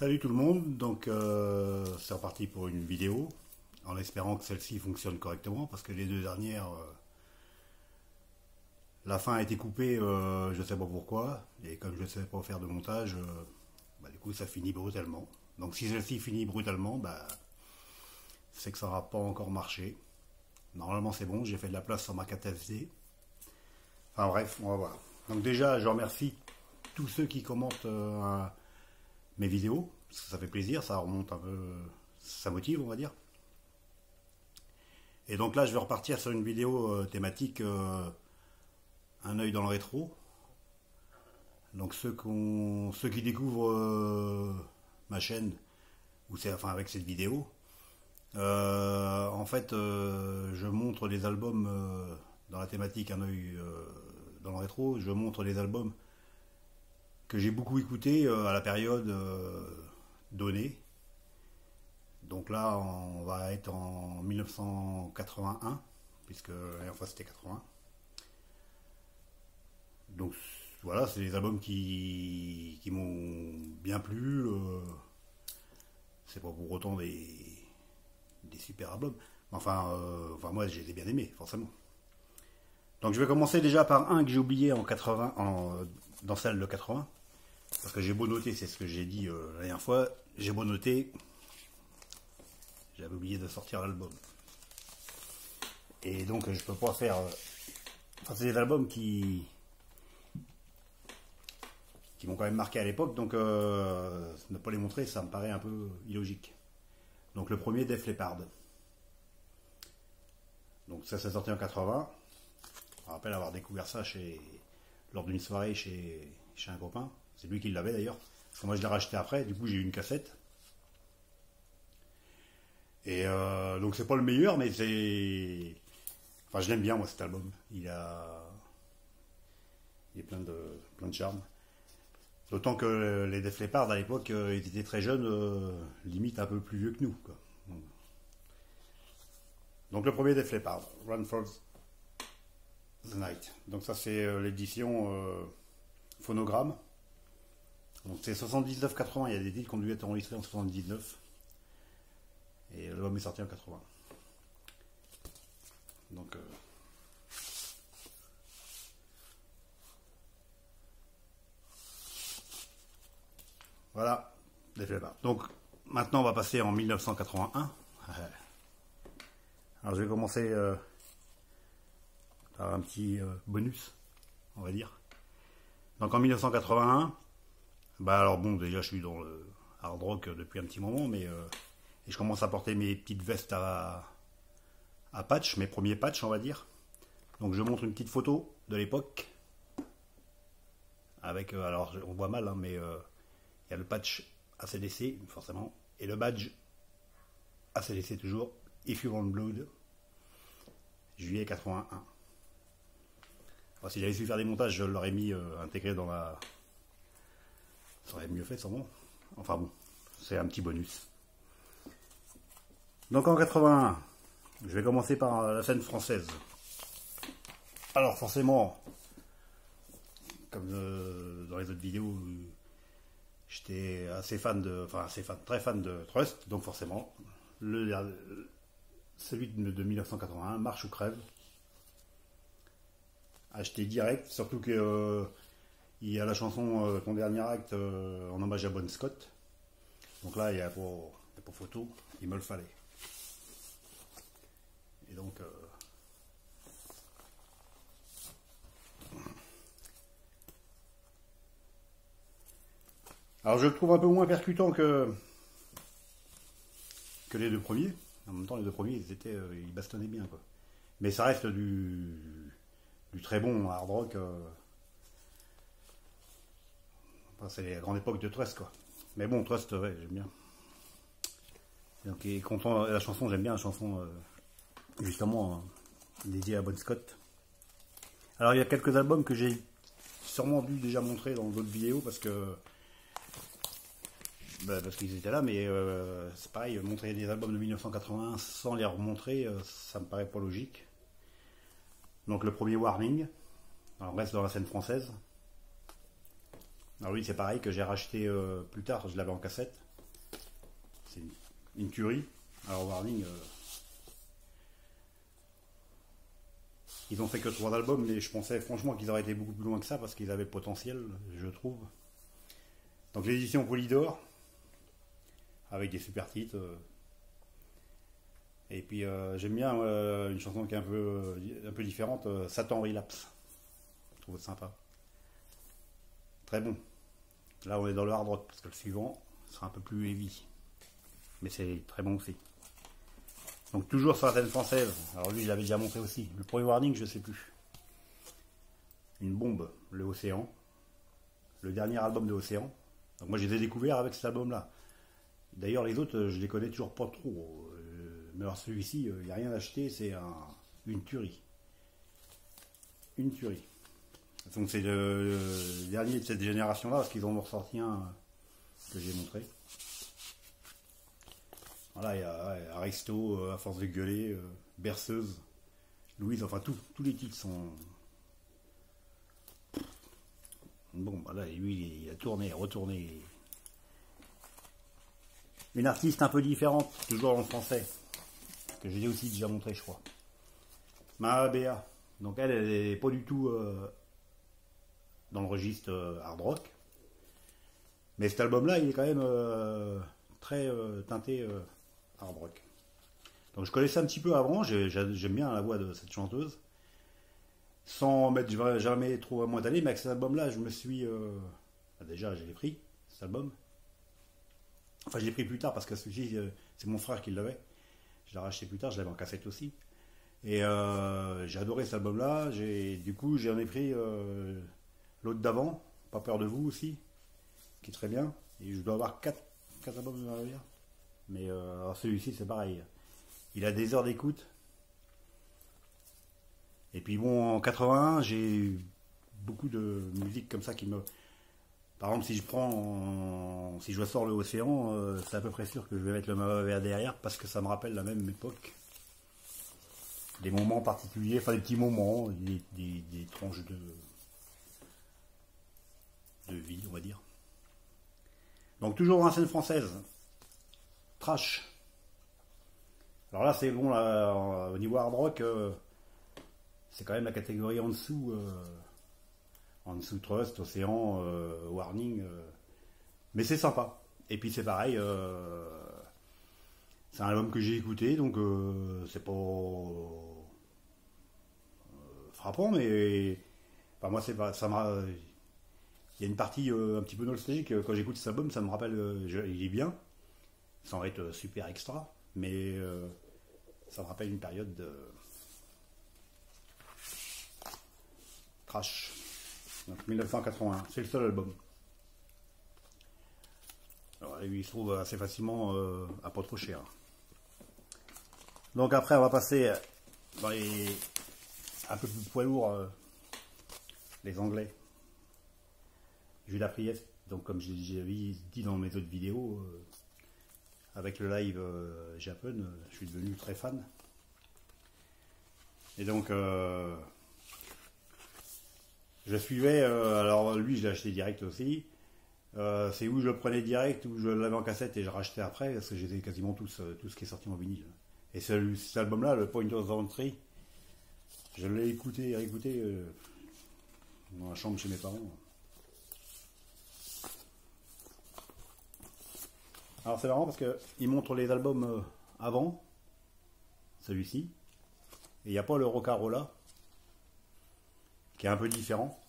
Salut tout le monde, donc c'est reparti pour une vidéo, en espérant que celle-ci fonctionne correctement, parce que les deux dernières, la fin a été coupée, je ne sais pas pourquoi, et comme je ne sais pas faire de montage, du coup ça finit brutalement. Donc si celle-ci finit brutalement, c'est que ça n'aura pas encore marché. Normalement c'est bon, j'ai fait de la place sur ma carte SD. Enfin bref, on va voir. Donc déjà, je remercie tous ceux qui commentent mes vidéos, parce que ça fait plaisir, ça remonte un peu, ça motive on va dire. Et donc là je vais repartir sur une vidéo thématique un œil dans le rétro. Donc ceux qui découvrent ma chaîne, ou enfin avec cette vidéo, en fait je montre des albums dans la thématique un œil dans le rétro, je montre des albums que j'ai beaucoup écouté à la période donnée. Donc là, on va être en 1981, puisque la dernière fois c'était 80. Donc voilà, c'est des albums qui m'ont bien plu. C'est pas pour autant des super albums. Mais enfin, moi je les ai bien aimés, forcément. Donc je vais commencer déjà par un que j'ai oublié en 80, dans celle de 80. Parce que j'ai beau noter, c'est ce que j'ai dit la dernière fois, j'ai beau noter, j'avais oublié de sortir l'album. Et donc je peux pas faire... Enfin c'est des albums qui m'ont quand même marqué à l'époque, donc ne pas les montrer, ça me paraît un peu illogique. Donc le premier, Def Leppard. Donc ça s'est sorti en 80. Je me rappelle avoir découvert ça lors d'une soirée chez un copain. C'est lui qui l'avait d'ailleurs. Parce que moi je l'ai racheté après, du coup j'ai eu une cassette. Et donc c'est pas le meilleur, mais c'est... Enfin je l'aime bien moi cet album. Il est plein de charme. D'autant que les Def Leppard à l'époque, ils étaient très jeunes, limite un peu plus vieux que nous, quoi. Donc le premier Def Leppard, Run for the Night. Donc ça c'est l'édition phonogramme. Donc c'est 79-80, il y a des titres qui ont dû être enregistrés en 79. Et l'album est sorti en 80. Donc voilà, Def Leppard. Donc maintenant on va passer en 1981. Alors je vais commencer par un petit bonus, on va dire. Donc en 1981, alors bon, déjà je suis dans le hard rock depuis un petit moment, mais et je commence à porter mes petites vestes à patch, mes premiers patchs on va dire. Donc je montre une petite photo de l'époque avec, alors on voit mal, hein, mais il y a le patch ACDC forcément, et le badge ACDC toujours, If You Want Blood, juillet 81. Si j'avais su faire des montages, je l'aurais mis intégré dans la... Ça aurait mieux fait sûrement. Enfin bon, c'est un petit bonus. Donc en 81, je vais commencer par la scène française. Alors forcément, comme dans les autres vidéos, j'étais assez fan très fan de Trust, donc forcément, celui de 1981, Marche ou Crève, acheté direct, surtout que il y a la chanson Ton dernier acte en hommage à Bon Scott. Donc là, il n'y a pas photo, il me le fallait. Et donc... Alors je le trouve un peu moins percutant que les deux premiers. En même temps, les deux premiers, ils bastonnaient bien, quoi. Mais ça reste du très bon hard rock. C'est la grande époque de Trust, quoi. Mais bon, Trust, ouais, j'aime bien. Donc, et content, la chanson, j'aime bien la chanson, justement, dédiée à Bon Scott. Alors, il y a quelques albums que j'ai sûrement dû déjà montrer dans d'autres vidéos, parce qu'ils étaient là, mais c'est pareil, montrer des albums de 1981 sans les remontrer, ça me paraît pas logique. Donc, le premier, Warning. Alors, on reste dans la scène française. Alors oui, c'est pareil que j'ai racheté plus tard, je l'avais en cassette. c'est une tuerie. Alors Warning, ils ont fait que 3 albums, mais je pensais franchement qu'ils auraient été beaucoup plus loin que ça parce qu'ils avaient le potentiel, je trouve. Donc l'édition Polydor, avec des super titres. Et puis j'aime bien une chanson qui est un peu différente, Satan Relapse. Je trouve ça sympa. Très bon. Là on est dans le hard rock parce que le suivant sera un peu plus heavy. Mais c'est très bon aussi. Donc toujours sur la scène française. Alors lui, je l'avais déjà montré aussi. Le premier Warning, je sais plus. Une bombe, le Océan. Le dernier album de Océan. Donc moi, je les ai découverts avec cet album-là. D'ailleurs, les autres, je les connais toujours pas trop. Mais alors celui-ci, il n'y a rien à acheter. C'est une tuerie. Une tuerie. Donc c'est le dernier de cette génération-là, parce qu'ils en ont ressorti un que j'ai montré. Voilà, il y a Aristo, à force de gueuler, Berceuse, Louise, enfin tous les titres sont... Bon, voilà, lui, il a tourné, retourné. Une artiste un peu différente, toujours en français, que j'ai aussi déjà montré, je crois. Mahabea. Donc elle est pas du tout dans le registre hard rock. Mais cet album-là, il est quand même très teinté hard rock. Donc je connaissais un petit peu avant, j'aime bien la voix de cette chanteuse. Sans m'être jamais trop à moins d'aller, mais avec cet album-là, je me suis... déjà, je l'ai pris, cet album. Enfin, je l'ai pris plus tard parce que celui-ci, c'est mon frère qui l'avait. Je l'ai racheté plus tard, je l'avais en cassette aussi. Et j'ai adoré cet album-là. Du coup, j'en ai pris l'autre d'avant, Pas peur de vous aussi, qui est très bien. Et je dois avoir 4 albums de Maria. Mais celui-ci, c'est pareil. Il a des heures d'écoute. Et puis bon, en 81, j'ai eu beaucoup de musique comme ça qui me... Par exemple, si je sors le Océan, c'est à peu près sûr que je vais mettre le Mahavea derrière parce que ça me rappelle la même époque. Des moments particuliers, enfin des petits moments, des tranches de vie, on va dire. Donc toujours dans la scène française. Trash. Alors là, c'est bon, là, au niveau hard rock, c'est quand même la catégorie en dessous. En dessous Trust, Océan, Warning. Mais c'est sympa. Et puis c'est pareil, c'est un album que j'ai écouté, donc c'est pas frappant, mais enfin, moi c'est pas, ça m'a, il y a une partie un petit peu nostalgique quand j'écoute cet album, ça me rappelle, il est bien, sans être super extra, mais ça me rappelle une période de trash. Donc 1981, c'est le seul album. Alors, lui, il se trouve assez facilement à pas trop cher. Donc après, on va passer dans les un peu plus poids lourds, les Anglais. Judas Priest, donc comme j'avais dit dans mes autres vidéos, avec le live Japon, je suis devenu très fan. Et donc, je suivais, alors lui je l'ai acheté direct aussi. C'est où je le prenais direct, où je l'avais en cassette et je rachetais après, parce que j'étais quasiment tout ce qui est sorti en vinyle. Et cet album-là, le Point of Entry, je l'ai écouté et réécouté dans la chambre chez mes parents. Alors c'est marrant parce qu'il montre les albums avant, celui-ci, et il n'y a pas le Rocarola, qui est un peu différent.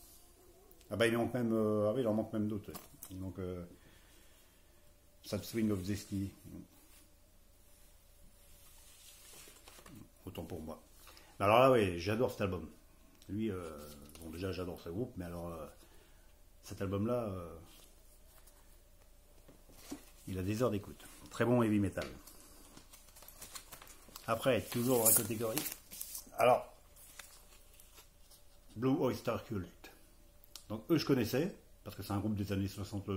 Ah bah il manque même, il en manque même d'autres. Ouais. Il manque Sad Swing of Destiny. Autant pour moi. Alors là, oui, j'adore cet album. Lui, bon déjà j'adore ce groupe, mais alors cet album-là, il a des heures d'écoute. Très bon heavy metal. Après, toujours dans la catégorie. Alors, Blue Oyster Cult. Donc eux je connaissais, parce que c'est un groupe des années 60,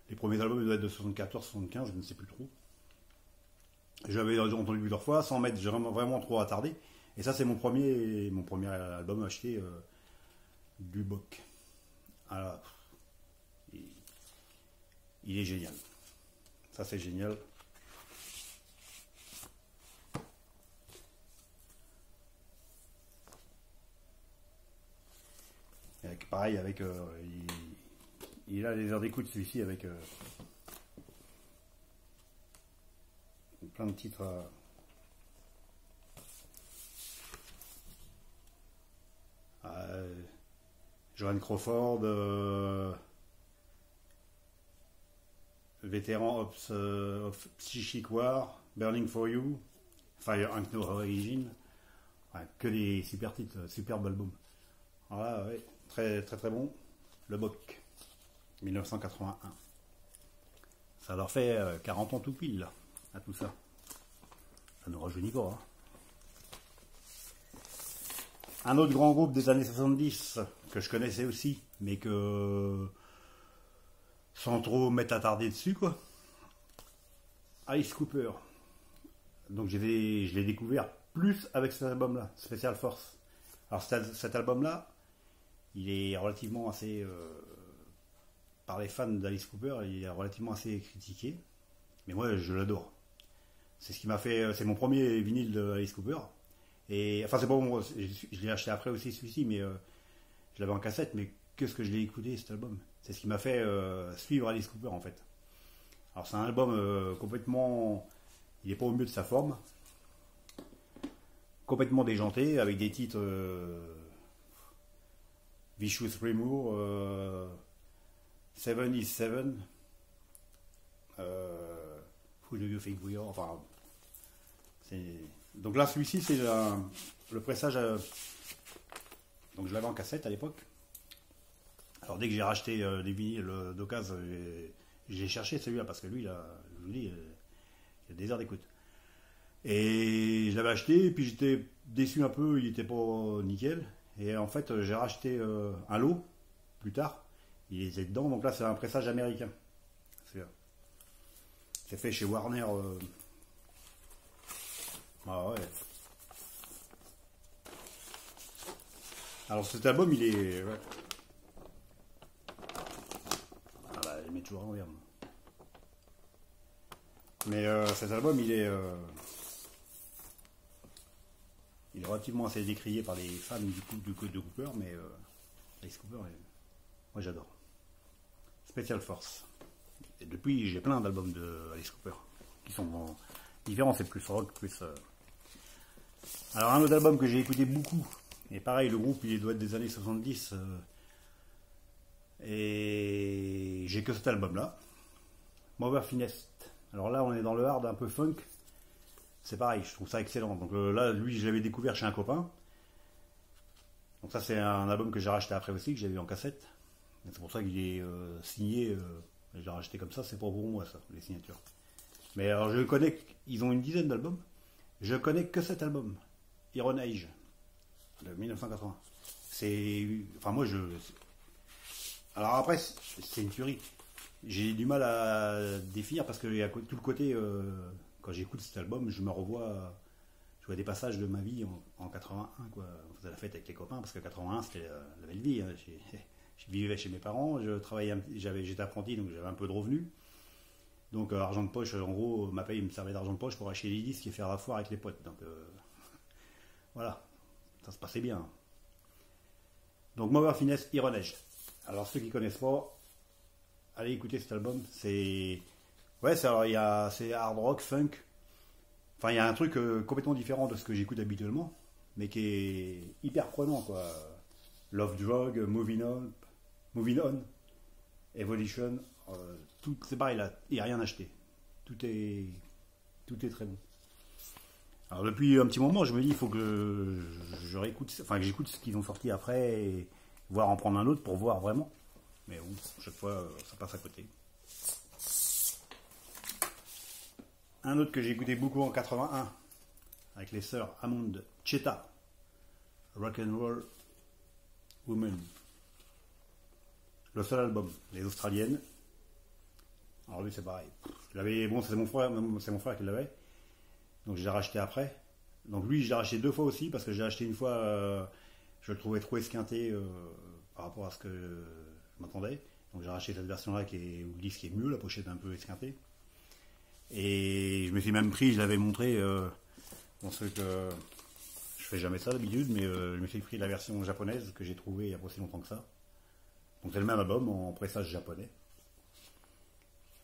les premiers albums doivent être de 74, 75, je ne sais plus trop. J'avais entendu plusieurs fois, sans m'être vraiment trop attardé. Et ça c'est mon premier album acheté du Boc. Alors, il est génial. Ça c'est génial. pareil avec il a les heures d'écoute celui-ci avec plein de titres. Joan Crawford, vétéran of Psychic War, Burning for You, Fire and No Origin, que des super titres, superbe album. Voilà, ouais, très très très bon. Le Boc, 1981. Ça leur fait 40 ans tout pile là, à tout ça. Ça nous rajeunit pas. Hein. Un autre grand groupe des années 70 que je connaissais aussi, mais que sans trop m'être attardé dessus, quoi. Alice Cooper. Donc je l'ai découvert plus avec cet album-là, Special Force. Alors cet album-là, il est relativement assez, par les fans d'Alice Cooper, il est relativement assez critiqué, mais moi je l'adore. C'est ce qui m'a fait, c'est mon premier vinyle d'Alice Cooper. Et enfin c'est bon, je l'ai acheté après aussi celui-ci, mais je l'avais en cassette, mais qu'est-ce que je l'ai écouté cet album. C'est ce qui m'a fait suivre Alice Cooper en fait. Alors c'est un album complètement, il n'est pas au mieux de sa forme, complètement déjanté, avec des titres Vicious Remove, Seven is Seven, Who Do You Think We Are, enfin donc là celui-ci c'est le pressage donc je l'avais en cassette à l'époque. Alors dès que j'ai racheté des vinyles d'occasion, j'ai cherché celui-là parce que lui là, je vous dis, il y a des heures d'écoute. Et je l'avais acheté et puis j'étais déçu un peu, il était pas nickel. Et en fait j'ai racheté un lot plus tard, il était dedans, donc là c'est un pressage américain. C'est fait chez Warner. Ah ouais. Alors cet album il est... Ouais. Ah bah il met toujours en verre. Mais cet album il est relativement assez décrié par les fans du code de Cooper, mais Alice Cooper, moi j'adore. Special Force. Et depuis j'ai plein d'albums de Alice Cooper qui sont différents, c'est plus rock, plus... Alors un autre album que j'ai écouté beaucoup, et pareil le groupe il doit être des années 70, et j'ai que cet album là, Mother Finest. Alors là on est dans le hard un peu funk, c'est pareil, je trouve ça excellent. Donc là lui je l'avais découvert chez un copain, donc ça c'est un album que j'ai racheté après aussi, que j'ai eu en cassette, c'est pour ça qu'il est signé, je l'ai racheté comme ça, c'est pas pour moi ça, les signatures. Mais alors je connais, ils ont une dizaine d'albums, je connais que cet album, Iron Age, de 1980. C'est... Enfin moi je... Alors après, c'est une tuerie. J'ai du mal à définir parce que il y a tout le côté... quand j'écoute cet album, je me revois... Je vois des passages de ma vie en 81, quoi. On faisait la fête avec les copains, parce que 81 c'était la belle vie. Hein. Je vivais chez mes parents, je travaillais, j'étais apprenti, donc j'avais un peu de revenus. Donc argent de poche, en gros, ma paye me servait d'argent de poche pour acheter les disques et faire la foire avec les potes. Donc voilà, ça se passait bien. Donc Mother Finest, Iron Age. Alors ceux qui connaissent pas, allez écouter cet album. C'est c'est hard rock, funk. Enfin il y a un truc complètement différent de ce que j'écoute habituellement, mais qui est hyper prenant quoi. Love Drug, Moving On, Evolution. Tout c'est pareil là, il n'y a rien acheté. Tout est très bon. Alors depuis un petit moment, je me dis il faut que je réécoute, enfin que j'écoute ce qu'ils ont sorti après et voir en prendre un autre pour voir vraiment. Mais bon, chaque fois ça passe à côté. Un autre que j'ai écouté beaucoup en 81 avec les sœurs Hammond, Cheta, Rock and Roll Woman. Le seul album, les Australiennes. Alors lui c'est pareil. Bon c'est mon frère qui l'avait. Donc je l'ai racheté après. Donc lui je l'ai racheté deux fois aussi parce que j'ai acheté une fois, je le trouvais trop esquinté par rapport à ce que je m'attendais. Donc j'ai racheté cette version là où le disque est mieux, la pochette est un peu esquintée. Et je me suis même pris, je l'avais montré dans ce que je fais jamais ça d'habitude, mais je me suis pris la version japonaise que j'ai trouvée il n'y a pas si longtemps que ça. Donc c'est le même album en pressage japonais.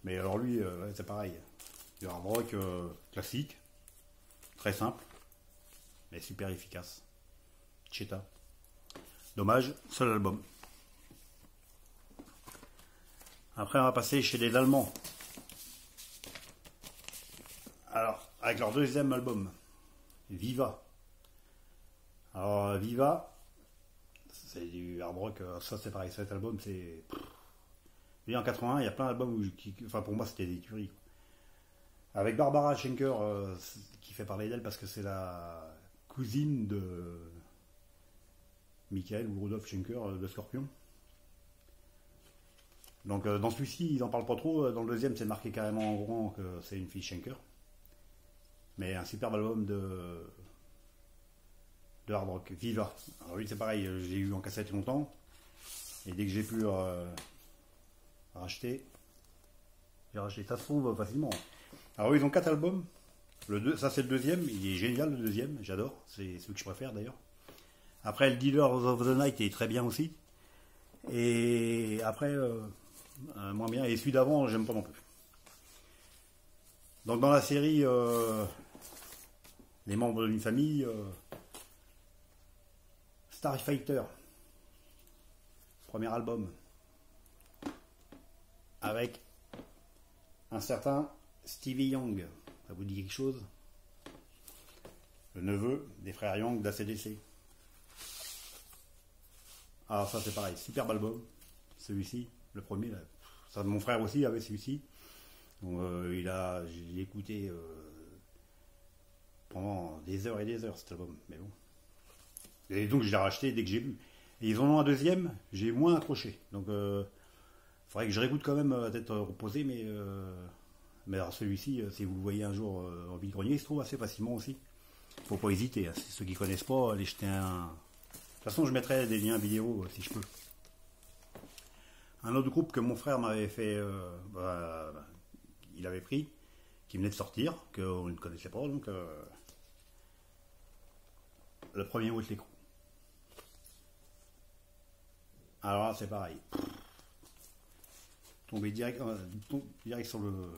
Mais alors lui, ouais, c'est pareil. Du hard rock classique, très simple, mais super efficace. Cheetah. Dommage, seul album. Après, on va passer chez les Allemands. Alors, avec leur deuxième album, Viva. Alors, Viva, c'est du hard rock, ça c'est pareil, cet album c'est... Et en 81, il y a plein d'albums enfin pour moi c'était des tueries. Avec Barbara Schenker, qui fait parler d'elle parce que c'est la cousine de Michael ou Rudolf Schenker de Scorpion. Donc dans celui-ci, ils n'en parlent pas trop. Dans le deuxième, c'est marqué carrément en grand que c'est une fille Schenker. Mais un superbe album de hard rock, Viva. Alors oui, c'est pareil, j'ai eu en cassette longtemps. Et dès que j'ai pu racheter, j'ai racheté. Ça se trouve facilement. Alors oui, ils ont 4 albums. Ça c'est le deuxième, il est génial le deuxième, j'adore. C'est celui que je préfère d'ailleurs. Après, le Dealers of the Night est très bien aussi. Et après, moins bien. Et celui d'avant, j'aime pas non plus. Donc dans la série, les membres d'une famille, Starfighter, premier album, avec un certain Stevie Young. Ça vous dit quelque chose? Le neveu des frères Young d'ACDC. Alors ça c'est pareil, superbe album, celui-ci, le premier, là. Ça, mon frère aussi avait celui-ci. Donc j'ai écouté pendant des heures et des heures cet album, mais bon. Et donc je l'ai racheté dès que j'ai vu. Et ils en ont un deuxième, j'ai moins accroché. Donc faudrait que je réécoute quand même à tête reposée, mais alors celui-ci, si vous le voyez un jour en vide-grenier, il se trouve assez facilement aussi. Faut pas hésiter, hein. Ceux qui connaissent pas, allez jeter un. De toute façon, je mettrai des liens vidéo si je peux. Un autre groupe que mon frère m'avait fait, il avait pris, qui venait de sortir, qu'on ne connaissait pas, donc le premier Motley Crue. Alors là, c'est pareil. Tomber direct sur le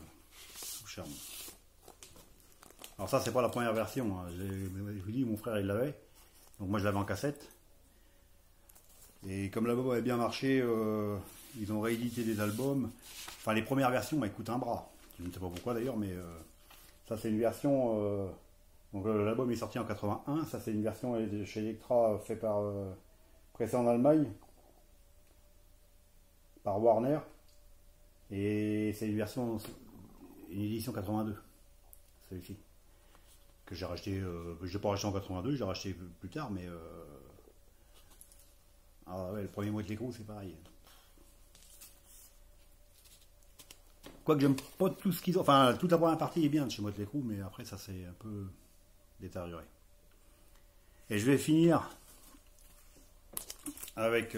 charme. Alors ça, c'est pas la première version, hein. Je vous dis, mon frère il l'avait, donc moi je l'avais en cassette. Et comme l'album avait bien marché, ils ont réédité des albums. Enfin, les premières versions, elles coûtent un bras. Je ne sais pas pourquoi d'ailleurs, mais ça c'est une version. Donc l'album est sorti en 81. Ça c'est une version chez Elektra fait par pressé en Allemagne par Warner. Et c'est une version, une édition 82. Celle-ci que j'ai racheté. Je l'ai pas racheté en 82, j'ai racheté plus tard, mais. Ah ouais, le premier Motley Crue, c'est pareil. Quoique j'aime pas tout ce qu'ils ont. Enfin, toute la première partie est bien de chez Motley Crue, mais après ça s'est un peu détérioré. Et je vais finir avec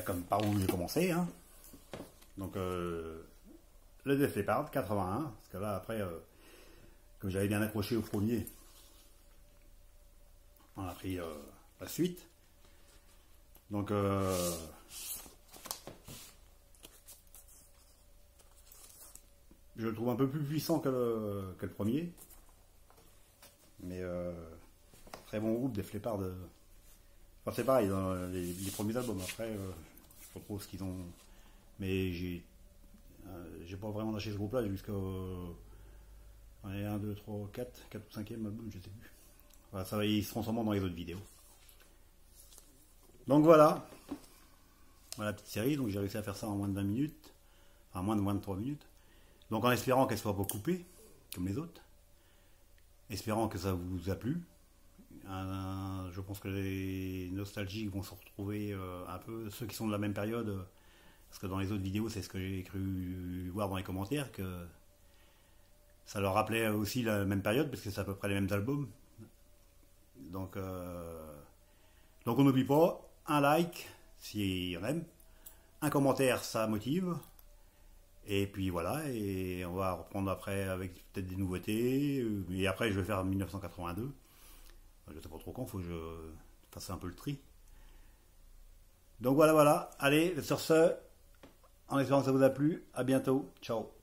comme par où j'ai commencé, hein. Donc le Def Leppard 81, parce que là après, comme j'avais bien accroché au premier, on a pris la suite. Donc je le trouve un peu plus puissant que le premier, mais très bon groupe, Def Leppard. Enfin, c'est pareil dans les premiers albums. Après, je sais pas trop ce qu'ils ont, mais j'ai pas vraiment lâché ce groupe-là jusqu'au 1, 2, 3, 4 ou 5e album, je sais plus. Voilà, ça va, ils seront sûrement dans les autres vidéos. Donc voilà la petite série. Donc j'ai réussi à faire ça en moins de 20 minutes, enfin moins de 23 minutes. Donc en espérant qu'elle soit pas coupée comme les autres, espérant que ça vous a plu. Je pense que les nostalgiques vont se retrouver un peu, ceux qui sont de la même période, parce que dans les autres vidéos c'est ce que j'ai cru voir dans les commentaires, que ça leur rappelait aussi la même période parce que c'est à peu près les mêmes albums. Donc on n'oublie pas un like si on aime, un commentaire ça motive, et puis voilà, et on va reprendre après avec peut-être des nouveautés, et après je vais faire 1982, je sais pas trop quand, faut que je fasse un peu le tri. Donc voilà, voilà. Allez, sur ce, en espérant que ça vous a plu, à bientôt. Ciao.